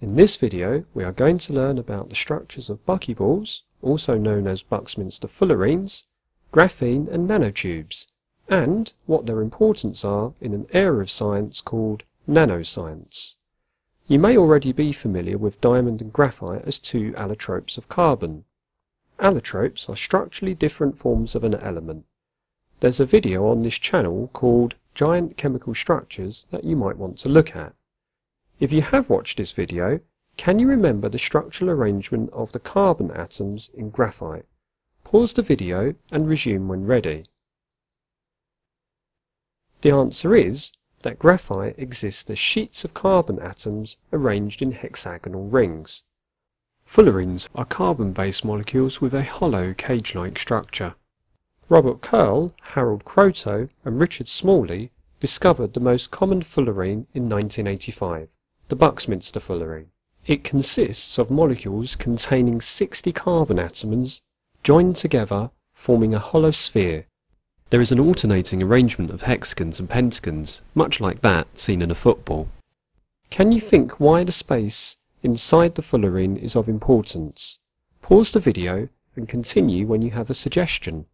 In this video we are going to learn about the structures of buckyballs, also known as Buckminster fullerenes, graphene and nanotubes, and what their importance are in an area of science called nanoscience. You may already be familiar with diamond and graphite as two allotropes of carbon. Allotropes are structurally different forms of an element. There's a video on this channel called Giant Chemical Structures that you might want to look at. If you have watched this video, can you remember the structural arrangement of the carbon atoms in graphite? Pause the video and resume when ready. The answer is that graphite exists as sheets of carbon atoms arranged in hexagonal rings. Fullerenes are carbon-based molecules with a hollow cage-like structure. Robert Curl, Harold Kroto and Richard Smalley discovered the most common fullerene in 1985, the Buckminster fullerene. It consists of molecules containing 60 carbon atoms joined together forming a hollow sphere. There is an alternating arrangement of hexagons and pentagons, much like that seen in a football. Can you think why the space inside the fullerene is of importance? Pause the video and continue when you have a suggestion.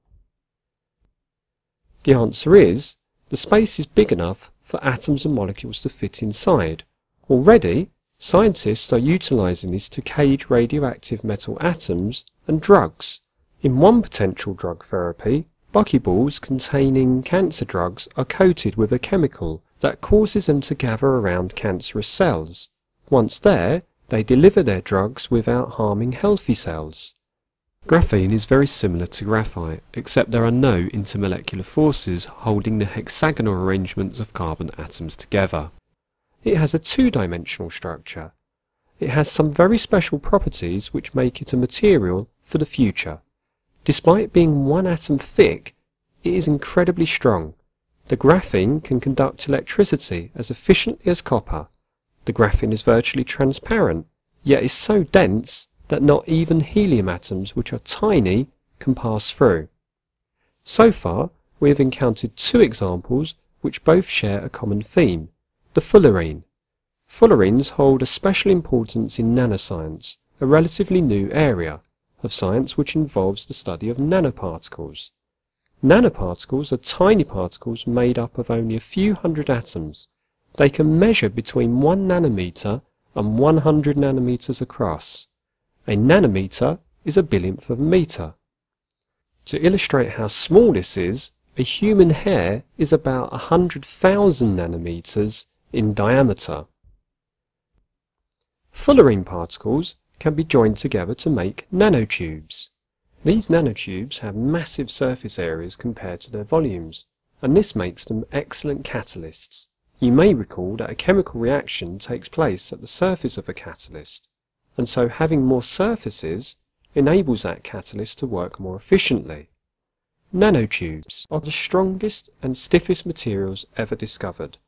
The answer is, the space is big enough for atoms and molecules to fit inside. Already, scientists are utilizing this to cage radioactive metal atoms and drugs. In one potential drug therapy, buckyballs containing cancer drugs are coated with a chemical that causes them to gather around cancerous cells. Once there, they deliver their drugs without harming healthy cells. Graphene is very similar to graphite, except there are no intermolecular forces holding the hexagonal arrangements of carbon atoms together. It has a two-dimensional structure. It has some very special properties which make it a material for the future. Despite being one atom thick, it is incredibly strong. The graphene can conduct electricity as efficiently as copper. The graphene is virtually transparent, yet is so dense that not even helium atoms, which are tiny, can pass through. So far, we have encountered two examples which both share a common theme, the fullerene. Fullerenes hold a special importance in nanoscience, a relatively new area of science which involves the study of nanoparticles. Nanoparticles are tiny particles made up of only a few hundred atoms. They can measure between 1 nanometer and 100 nanometers across. A nanometer is a billionth of a meter. To illustrate how small this is, a human hair is about 100,000 nanometers in diameter. Fullerene particles can be joined together to make nanotubes. These nanotubes have massive surface areas compared to their volumes, and this makes them excellent catalysts. You may recall that a chemical reaction takes place at the surface of a catalyst, and so having more surfaces enables that catalyst to work more efficiently. Nanotubes are the strongest and stiffest materials ever discovered.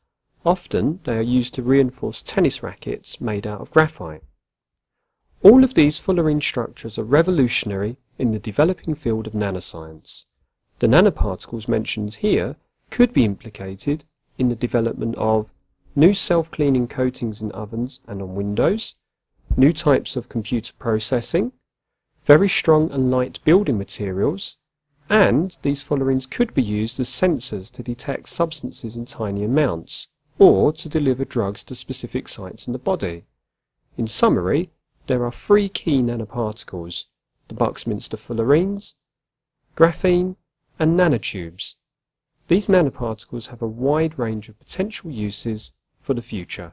Often they are used to reinforce tennis rackets made out of graphite. All of these fullerene structures are revolutionary in the developing field of nanoscience. The nanoparticles mentioned here could be implicated in the development of new self-cleaning coatings in ovens and on windows, new types of computer processing, very strong and light building materials, and these fullerenes could be used as sensors to detect substances in tiny amounts, or to deliver drugs to specific sites in the body. In summary, there are three key nanoparticles, the Buckminster fullerenes, graphene, and nanotubes. These nanoparticles have a wide range of potential uses for the future.